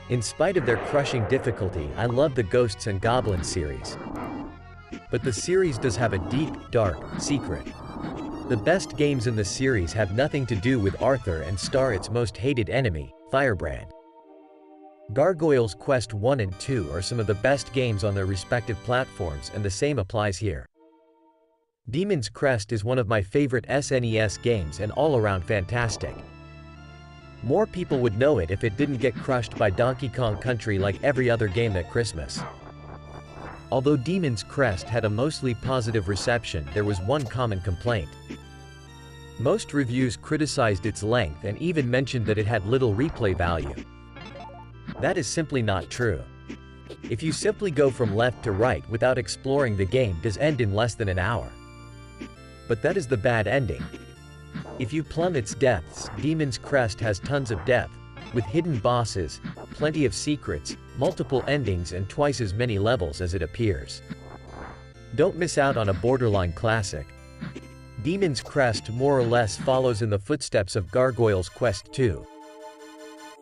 In spite of their crushing difficulty, I love the Ghosts and Goblins series. But the series does have a deep, dark secret. The best games in the series have nothing to do with Arthur and star its most hated enemy, Firebrand. Gargoyle's Quest 1 and 2 are some of the best games on their respective platforms, and the same applies here. Demon's Crest is one of my favorite SNES games and all around fantastic. More people would know it if it didn't get crushed by Donkey Kong Country like every other game at Christmas. Although Demon's Crest had a mostly positive reception, there was one common complaint. Most reviews criticized its length and even mentioned that it had little replay value. That is simply not true. If you simply go from left to right without exploring, the game does end in less than an hour. But that is the bad ending. If you plumb its depths, Demon's Crest has tons of depth, with hidden bosses, plenty of secrets, multiple endings and twice as many levels as it appears. Don't miss out on a borderline classic. Demon's Crest more or less follows in the footsteps of Gargoyle's Quest 2.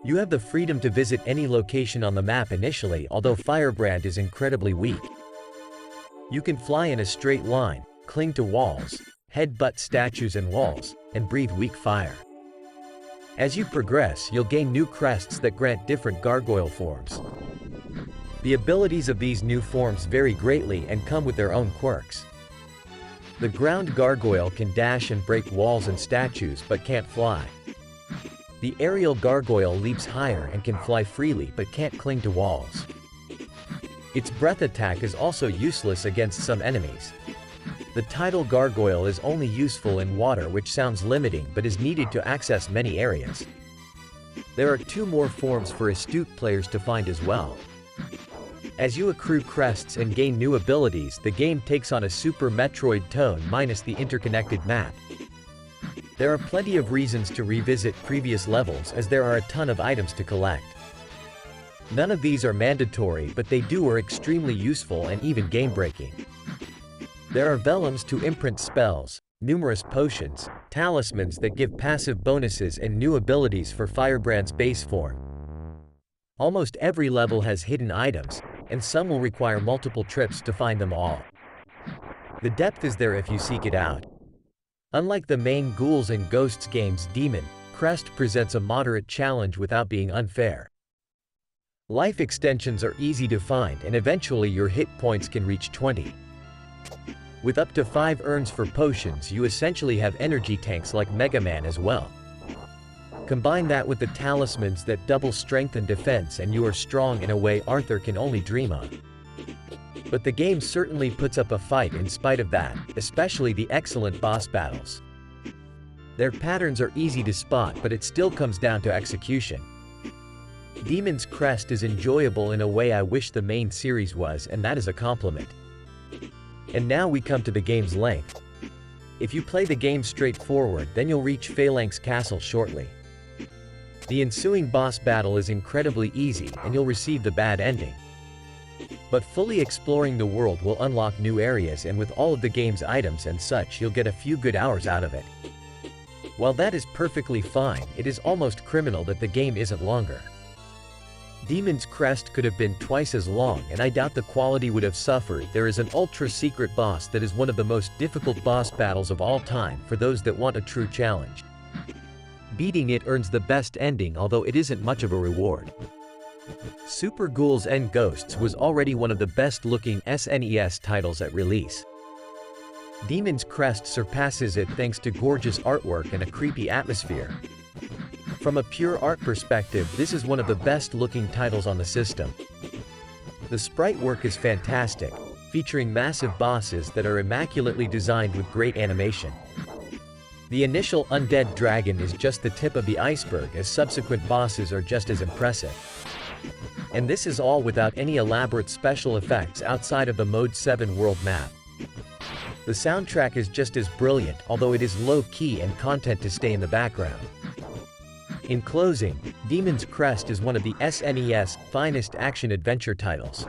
You have the freedom to visit any location on the map initially, although Firebrand is incredibly weak. You can fly in a straight line, cling to walls, headbutt statues and walls, and breathe weak fire. As you progress, you'll gain new crests that grant different gargoyle forms. The abilities of these new forms vary greatly and come with their own quirks. The ground gargoyle can dash and break walls and statues but can't fly. The aerial gargoyle leaps higher and can fly freely but can't cling to walls. Its breath attack is also useless against some enemies. The tidal gargoyle is only useful in water, which sounds limiting but is needed to access many areas. There are two more forms for astute players to find as well. As you accrue crests and gain new abilities, the game takes on a Super Metroid tone minus the interconnected map. There are plenty of reasons to revisit previous levels, as there are a ton of items to collect. None of these are mandatory, but they are extremely useful and even game-breaking. There are vellums to imprint spells, numerous potions, talismans that give passive bonuses and new abilities for Firebrand's base form. Almost every level has hidden items, and some will require multiple trips to find them all. The depth is there if you seek it out. Unlike the main Ghouls and Ghosts games, Demon Crest presents a moderate challenge without being unfair. Life extensions are easy to find, and eventually your hit points can reach 20. With up to 5 urns for potions, you essentially have energy tanks like Mega Man as well. Combine that with the talismans that double strength and defense, and you are strong in a way Arthur can only dream of. But the game certainly puts up a fight in spite of that, especially the excellent boss battles. Their patterns are easy to spot, but it still comes down to execution. Demon's Crest is enjoyable in a way I wish the main series was, and that is a compliment. And now we come to the game's length. If you play the game straightforward, then you'll reach Phalanx Castle shortly. The ensuing boss battle is incredibly easy, and you'll receive the bad ending. But fully exploring the world will unlock new areas, and with all of the game's items and such, you'll get a few good hours out of it. While that is perfectly fine, it is almost criminal that the game isn't longer. Demon's Crest could have been twice as long, and I doubt the quality would have suffered. There is an ultra-secret boss that is one of the most difficult boss battles of all time for those that want a true challenge. Beating it earns the best ending, although it isn't much of a reward. Super Ghouls and Ghosts was already one of the best-looking SNES titles at release. Demon's Crest surpasses it thanks to gorgeous artwork and a creepy atmosphere. From a pure art perspective, this is one of the best-looking titles on the system. The sprite work is fantastic, featuring massive bosses that are immaculately designed with great animation. The initial undead dragon is just the tip of the iceberg, as subsequent bosses are just as impressive. And this is all without any elaborate special effects outside of the Mode 7 world map. The soundtrack is just as brilliant, although it is low-key and content to stay in the background. In closing, Demon's Crest is one of the SNES' finest action-adventure titles.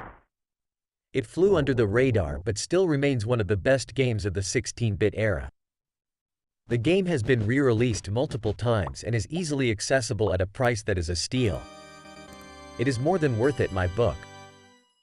It flew under the radar but still remains one of the best games of the 16-bit era. The game has been re-released multiple times and is easily accessible at a price that is a steal. It is more than worth it, my book.